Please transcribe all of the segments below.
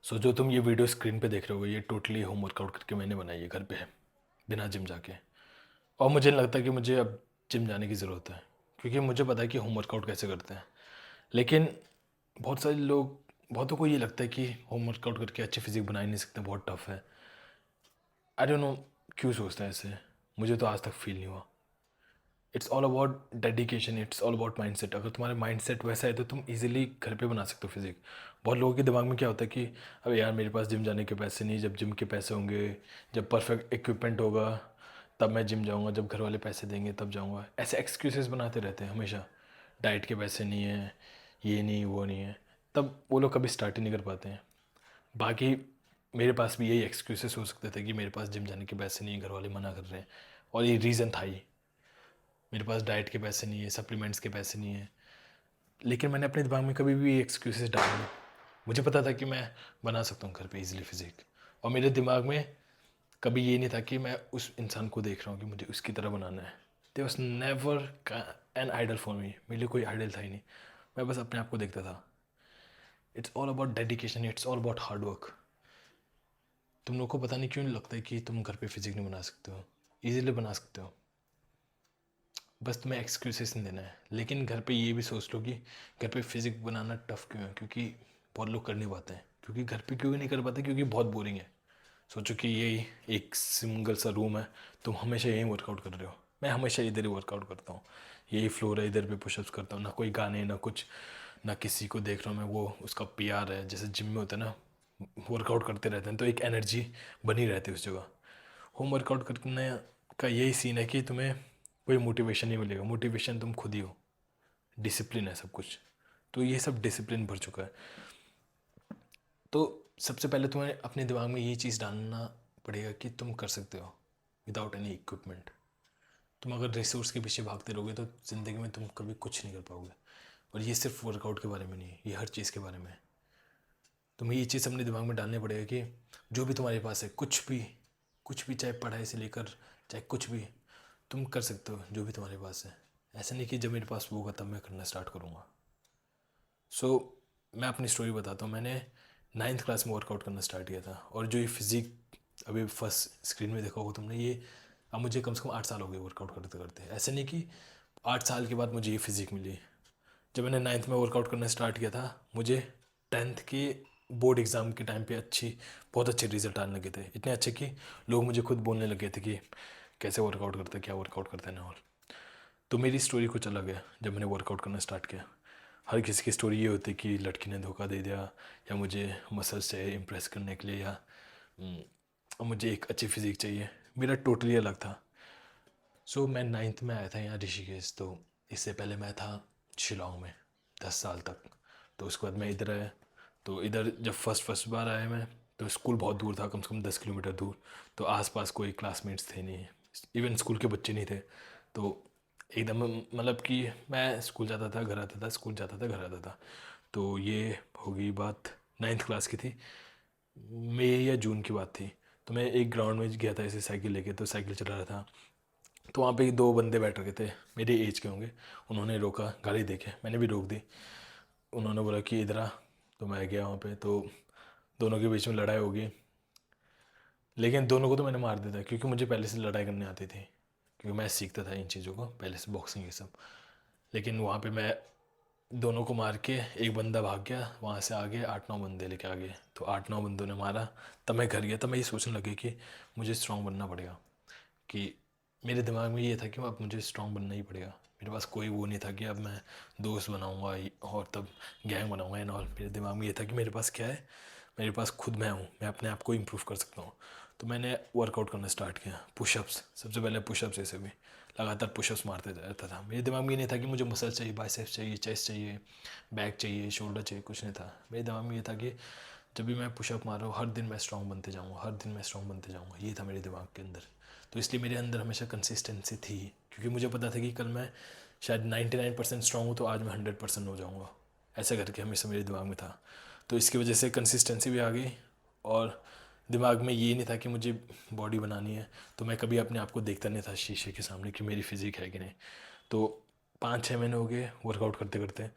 सो जो तुम ये वीडियो स्क्रीन पे देख रहे हो ये टोटली होम वर्कआउट करके मैंने बनाई है घर पे बिना जिम जाके। और मुझे नहीं लगता कि मुझे अब जिम जाने की ज़रूरत है, क्योंकि मुझे पता है कि होम वर्कआउट कैसे करते हैं। लेकिन बहुत सारे लोग, बहुतों को ये लगता है कि होम वर्कआउट करके अच्छी फिजिक बना ही नहीं सकते, बहुत टफ है। आई डोंट नो क्यों सोचते हैं ऐसे। मुझे तो आज तक फील नहीं हुआ। It's all about dedication, it's all about mindset. अगर तुम्हारा माइंडसेट वैसा है तो तुम इजीली घर पे बना सकते हो फिजिक। बहुत लोगों के दिमाग में क्या होता है कि अबे यार मेरे पास जिम जाने के पैसे नहीं, जब जिम के पैसे होंगे, जब परफेक्ट इक्विपमेंट होगा तब मैं जिम जाऊंगा, जब घर वाले पैसे देंगे तब जाऊंगा। ऐसे एक्सक्यूजेस बनाते रहते हैं हमेशा। डाइट के पैसे नहीं है, ये नहीं वो नहीं है, तब वो लोग कभी स्टार्ट ही नहीं कर पाते हैं। बाकी मेरे पास भी यही एक्सक्यूजेस हो सकते थे कि मेरे पास जिम जाने के पैसे नहीं है, घर वाले मना कर रहे हैं, और ये रीज़न था ही। मेरे पास डाइट के पैसे नहीं है, सप्लीमेंट्स के पैसे नहीं है। लेकिन मैंने अपने दिमाग में कभी भी ये एक्सक्यूजेस डाले नहीं। मुझे पता था कि मैं बना सकता हूँ घर पे इजीली फिजिक। और मेरे दिमाग में कभी ये नहीं था कि मैं उस इंसान को देख रहा हूँ कि मुझे उसकी तरह बनाना है। They was never an idol for me. मेरे लिए कोई आइडल था ही नहीं। मैं बस अपने आप को देखता था। It's all about dedication, it's all about hard work. तुम लोग को पता नहीं क्यों लगता है कि तुम घर पे फिजिक नहीं बना सकते हो। ईजिली बना सकते हो, बस तुम्हें एक्सक्यूजेस नहीं देना है। लेकिन घर पे ये भी सोच लो कि घर पे फिजिक बनाना टफ क्यों है, क्योंकि बहुत लोग कर नहीं पाते हैं। क्योंकि घर पे क्यों नहीं कर पाते, क्योंकि बहुत बोरिंग है। सोचो कि यही एक सिंगल सा रूम है, तुम हमेशा यहीं वर्कआउट कर रहे हो। मैं हमेशा इधर ही वर्कआउट करता हूँ। यही फ्लोर है, इधर पे पुशअप्स करता हूँ। ना कोई गाने, ना कुछ, ना किसी को देख रहा हूँ मैं। वो उसका पीआर है, जैसे जिम में होता है ना, वर्कआउट करते रहते हैं तो एक एनर्जी बनी रहती है उस जगह। होम वर्कआउट करने का यही सीन है कि तुम्हें कोई मोटिवेशन नहीं मिलेगा। मोटिवेशन तुम खुद ही हो। डिसिप्लिन है सब कुछ। तो ये सब डिसिप्लिन भर चुका है। तो सबसे पहले तुम्हें अपने दिमाग में ये चीज़ डालना पड़ेगा कि तुम कर सकते हो विदाउट एनी इक्विपमेंट। तुम अगर रिसोर्स के पीछे भागते रहोगे तो ज़िंदगी में तुम कभी कुछ नहीं कर पाओगे। और ये सिर्फ वर्कआउट के बारे में नहीं है, ये हर चीज़ के बारे में है। तुम्हें ये चीज़ अपने दिमाग में डालनी पड़ेगा कि जो भी तुम्हारे पास है, कुछ भी, चाहे पढ़ाई से लेकर चाहे कुछ भी, तुम कर सकते हो जो भी तुम्हारे पास है। ऐसा नहीं कि जब मेरे पास वो होगा तब मैं करना स्टार्ट करूँगा। सो मैं अपनी स्टोरी बताता हूँ। मैंने नाइन्थ क्लास में वर्कआउट करना स्टार्ट किया था, और जो ये फिज़िक अभी फर्स्ट स्क्रीन में देखा होगा तुमने, ये अब मुझे कम से कम 8 साल हो गए वर्कआउट करते करते। ऐसे नहीं कि 8 साल के बाद मुझे ये फिज़िक मिली। जब मैंने नाइन्थ में वर्कआउट करना स्टार्ट किया था, मुझे टेंथ के बोर्ड एग्ज़ाम के टाइम पे बहुत अच्छे रिजल्ट आने लगे थे। इतने अच्छे कि लोग मुझे खुद बोलने लगे थे कि कैसे वर्कआउट करते हैं, क्या वर्कआउट करते हैं ना। और तो मेरी स्टोरी कुछ अलग है। जब मैंने वर्कआउट करना स्टार्ट किया, हर किसी की स्टोरी ये होती है कि लड़की ने धोखा दे दिया, या मुझे मसल्स चाहिए इम्प्रेस करने के लिए, या मुझे एक अच्छी फिजिक चाहिए। मेरा टोटली अलग था। सो मैं नाइन्थ में आया था यहाँ ऋषिकेश। तो इससे पहले मैं था शिलोंग में 10 साल तक। तो उसके बाद मैं इधर आया। तो इधर जब फर्स्ट बार आया मैं, तो स्कूल बहुत दूर था, कम से कम 10 किलोमीटर दूर। तो आसपास कोई क्लासमेट्स थे नहीं, इवन स्कूल के बच्चे नहीं थे। तो एकदम मतलब कि मैं स्कूल जाता था घर आता था, स्कूल जाता था घर आता था। तो ये होगी बात नाइन्थ क्लास की थी, मई या जून की बात थी। तो मैं एक ग्राउंड में गया था ऐसे साइकिल लेके, तो साइकिल चला रहा था। तो वहाँ पे 2 बंदे बैठ रखे थे, मेरे एज के होंगे। उन्होंने रोका, गाली देके मैंने भी रोक दी। उन्होंने बोला कि इधर आ। तो मैं गया वहाँ पे, तो दोनों के बीच में लड़ाई हो गई। लेकिन दोनों को तो मैंने मार दिया था, क्योंकि मुझे पहले से लड़ाई करनी आती थी, क्योंकि मैं सीखता था इन चीज़ों को पहले से, बॉक्सिंग ये सब। लेकिन वहाँ पे मैं दोनों को मार के, एक बंदा भाग गया, वहाँ से आगे 8-9 बंदे लेके आ गए। तो 8-9 बंदों ने मारा। तब मैं घर गया, तब मैं ये सोचने लगे कि मुझे स्ट्रांग बनना पड़ेगा। कि मेरे दिमाग में ये था कि अब मुझे स्ट्रांग बनना ही पड़ेगा। मेरे पास कोई वो नहीं था कि अब मैं दोस्त बनाऊंगा और तब गैंग बनाऊंगा एंड ऑल। मेरे दिमाग में ये था कि मेरे पास क्या है, मेरे पास खुद मैं हूँ, मैं अपने आप को इम्प्रूव कर सकता हूँ। तो मैंने वर्कआउट करना स्टार्ट किया। पुशअप्स, सबसे पहले पुशअप्स, ऐसे भी लगातार पुशअप्स मारते रहता था। मेरे दिमाग में ये नहीं था कि मुझे मसल चाहिए, बाइसेप्स चाहिए, चेस्ट चाहिए, बैक चाहिए, शोल्डर चाहिए, कुछ नहीं था। मेरे दिमाग में ये था कि जब भी मैं पुशअप मार रहा हूँ, हर दिन मैं स्ट्रांग बनते जाऊँगा, हर दिन मैं स्ट्रांग बनते जाऊँगा। ये था मेरे दिमाग के अंदर। तो इसलिए मेरे अंदर हमेशा कंसिस्टेंसी थी, क्योंकि मुझे पता था कि कल मैं शायद 99% स्ट्रांग हूँ, तो आज मैं 100% हो जाऊँगा। ऐसा करके हमेशा मेरे दिमाग में था। तो इसकी वजह से कंसिस्टेंसी भी आ गई। और दिमाग में ये नहीं था कि मुझे बॉडी बनानी है। तो मैं कभी अपने आप को देखता नहीं था शीशे के सामने कि मेरी फिजिक है कि नहीं। तो 5-6 महीने हो गए वर्कआउट करते करते,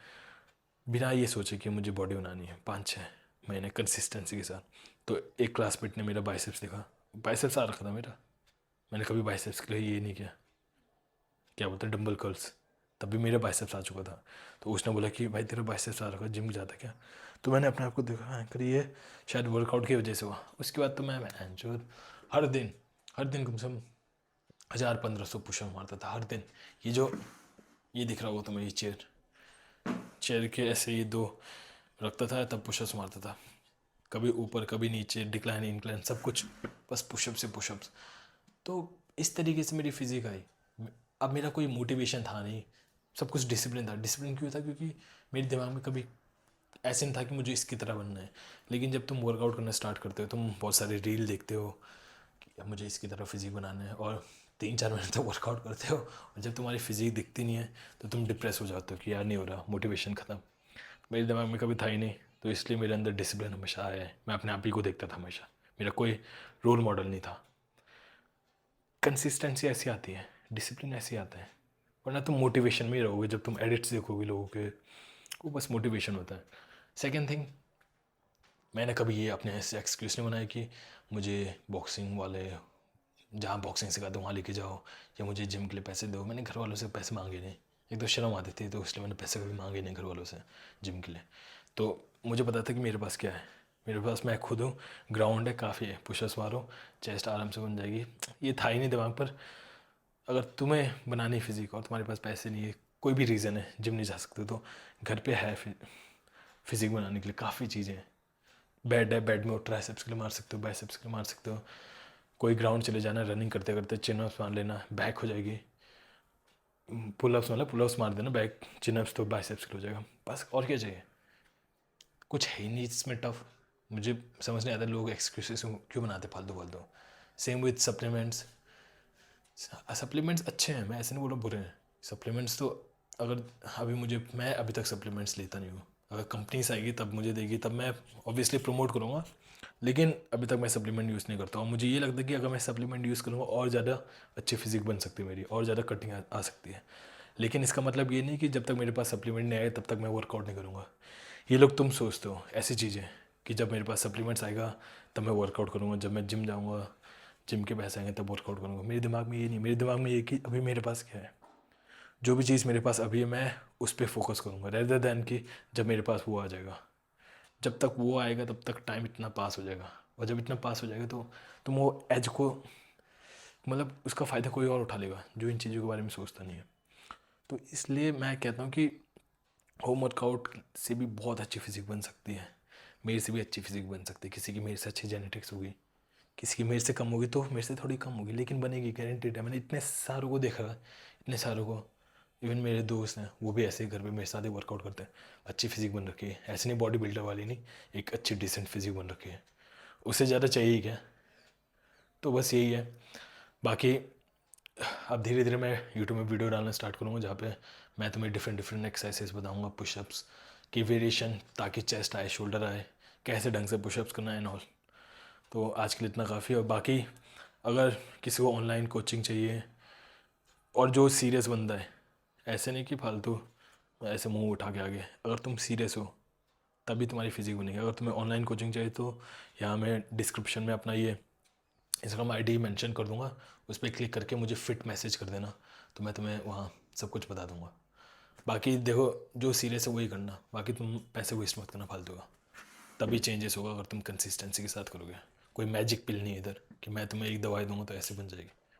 बिना ये सोचे कि मुझे बॉडी बनानी है। 5-6 मैंने कंसिस्टेंसी के साथ। तो एक क्लासमेट ने मेरा बाइसेप्स देखा, बाइसेप्स आ रखा था मेरा, मैंने कभी बाइसेप्स के लिए ये नहीं किया, क्या बोलते हैं, डंबल कर्ल्स, तब भी मेरा बाइसेप्स आ चुका था। तो उसने बोला कि भाई तेरा बाइसेप्स आ रखा, जिम जाता क्या? तो मैंने अपने आप को देखा, हाँ कर ये शायद वर्कआउट की वजह से हुआ। उसके बाद तो मैं जो हर दिन कम से कम 1000-1500 पुशअप मारता था हर दिन। ये जो ये दिख रहा होगा तुम्हें, ये चेयर के ऐसे ये दो रखता था, तब पुशअप्स मारता था, कभी ऊपर कभी नीचे, डिक्लाइन इंक्लाइन सब कुछ, बस पुशअप से पुशअप्स। तो इस तरीके से मेरी फिजिक आई। अब मेरा कोई मोटिवेशन था नहीं, सब कुछ डिसिप्लिन था। डिसिप्लिन क्यों था? क्योंकि मेरे दिमाग में कभी ऐसे नहीं था कि मुझे इसकी तरह बनना है। लेकिन जब तुम वर्कआउट करना स्टार्ट करते हो, तुम बहुत सारे रील देखते हो कि अब मुझे इसकी तरह फिजिक बनाना है, और 3-4 महीने तक वर्कआउट करते हो, और जब तुम्हारी फिजिक दिखती नहीं है तो तुम डिप्रेस हो जाते हो कि यार नहीं हो रहा, मोटिवेशन ख़त्म। मेरे दिमाग में कभी था ही नहीं, तो इसलिए मेरे अंदर डिसिप्लिन हमेशा आया है। मैं अपने आप ही को देखता था हमेशा, मेरा कोई रोल मॉडल नहीं था। कंसिस्टेंसी ऐसी आती है, डिसिप्लिन ऐसे आता है, वरना तुम मोटिवेशन में ही रहोगे। जब तुम एडिट्स देखोगे लोगों के, वो बस मोटिवेशन होता है। सेकेंड थिंग, मैंने कभी ये अपने ऐसे एक्सक्यूज़ नहीं बनाया कि मुझे बॉक्सिंग वाले जहाँ बॉक्सिंग सिखाते वहाँ लेके जाओ, या मुझे जिम के लिए पैसे दो। मैंने घर वालों से पैसे मांगे नहीं, एक तो शर्म आती थी, तो इसलिए मैंने पैसे कभी मांगे नहीं घर वालों से जिम के लिए। तो मुझे पता था कि मेरे पास क्या है, मेरे पास मैं खुद हूँ, ग्राउंड है, काफ़ी है, पुशअप्स मारो, चेस्ट आराम से बन जाएगी। ये था ही नहीं दिमाग पर। अगर तुम्हें बनानी फिजिक और तुम्हारे पास पैसे नहीं है, कोई भी रीज़न है जिम नहीं जा सकते, तो घर पे है फिजिक बनाने के लिए काफ़ी चीज़ें हैं। बेड है, बेड में ट्राइसेप्स के लिए मार सकते हो, बाइसेप्स के लिए मार सकते हो। कोई ग्राउंड चले जाना, रनिंग करते करते चिन अप्स मार लेना, बैक हो जाएगी। पुलअप्स मतलब पुलअप्स मार देना, बैक चिन अप्स तो बाइसेप्स के लिए हो जाएगा। बस और क्या चाहिए? कुछ है ही नहीं इसमें टफ। मुझे समझ नहीं आता लोग एक्सक्यूजेस क्यों बनाते फालतू फालतू। Same with supplements. सप्लीमेंट्स अच्छे हैं, मैं ऐसे नहीं बोल रहा बुरे हैं। सप्लीमेंट्स तो अगर मैं अभी तक सप्लीमेंट्स लेता नहीं हूँ। अगर कंपनीज आएगी तब मुझे देगी, तब मैं ऑब्वियसली प्रमोट करूँगा। लेकिन अभी तक मैं सप्लीमेंट यूज़ नहीं करता हूँ। मुझे ये लगता है कि अगर मैं सप्लीमेंट यूज़ करूँगा और ज़्यादा अच्छी फिजिक बन सकती है मेरी, और ज़्यादा कटिंग आ सकती है। लेकिन इसका मतलब ये नहीं कि जब तक मेरे पास सप्लीमेंट नहीं आए तब तक मैं वर्कआउट नहीं करूँगा। ये लोग तुम सोचते हो ऐसी चीज़ें कि जब मेरे पास सप्लीमेंट्स आएगा तब मैं वर्कआउट करूँगा, जब मैं जिम जाऊँगा, जिम के पैसे आएंगे तब वर्कआउट करूँगा। मेरे दिमाग में ये नहीं, मेरे दिमाग में ये कि अभी मेरे पास क्या है, जो भी चीज़ मेरे पास अभी है मैं उस पर फोकस करूँगा, रेदर दैन कि जब मेरे पास वो आ जाएगा। जब तक वो आएगा तब तक टाइम इतना पास हो जाएगा, और जब इतना पास हो जाएगा तो तुम वो एज को, मतलब उसका फ़ायदा कोई और उठा लेगा जो इन चीज़ों के बारे में सोचता नहीं है। तो इसलिए मैं कहता हूँ कि होम वर्कआउट से भी बहुत अच्छी फिजिक बन सकती है। मेरे से भी अच्छी फिजिक बन सकती है, किसी की मेरे से अच्छी जेनेटिक्स होगी, किसी की मेरे से कम होगी तो मेरे से थोड़ी कम होगी, लेकिन बनेगी, गारंटेड है। मैंने इतने सारों को देखा, इतने सारों को, इवन मेरे दोस्त हैं वो भी ऐसे ही घर पे मेरे साथ ही वर्कआउट करते हैं, अच्छी फिजिक बन रखी है। ऐसे नहीं बॉडी बिल्डर वाली नहीं, एक अच्छी डिसेंट फिजिक बन रखी है। उससे ज़्यादा चाहिए ही क्या? तो बस यही है। बाकी अब धीरे धीरे मैं यूट्यूब में वीडियो डालना स्टार्ट करूँगा जहाँ पे मैं तुम्हें डिफरेंट डिफरेंट एक्सरसाइजेस बताऊँगा, पुशअप्स की वेरिएशन, ताकि चेस्ट आए, शोल्डर आए, कैसे ढंग से पुशअप्स करना है एंड ऑल। तो आज के लिए इतना काफ़ी है। और बाकी अगर किसी को ऑनलाइन कोचिंग चाहिए, और जो सीरियस बंदा है, ऐसे नहीं कि फालतू ऐसे मुंह उठा के आगे, अगर तुम सीरियस हो तभी तुम्हारी फिजिक बनेगी। अगर तुम्हें ऑनलाइन कोचिंग चाहिए तो यहाँ मैं डिस्क्रिप्शन में अपना ये इंस्टाग्राम आईडी मेंशन कर दूंगा, उस पर क्लिक करके मुझे फिट मैसेज कर देना, तो मैं तुम्हें वहाँ सब कुछ बता दूंगा। बाकी देखो, जो सीरियस है वही करना, बाकी तुम पैसे वेस्ट मत करना फालतू का, तभी चेंजेस होगा अगर तुम कंसिस्टेंसी के साथ करोगे। कोई मैजिक पिल नहीं है इधर कि मैं तुम्हें एक दवाई दूंगा तो ऐसे बन जाएगी।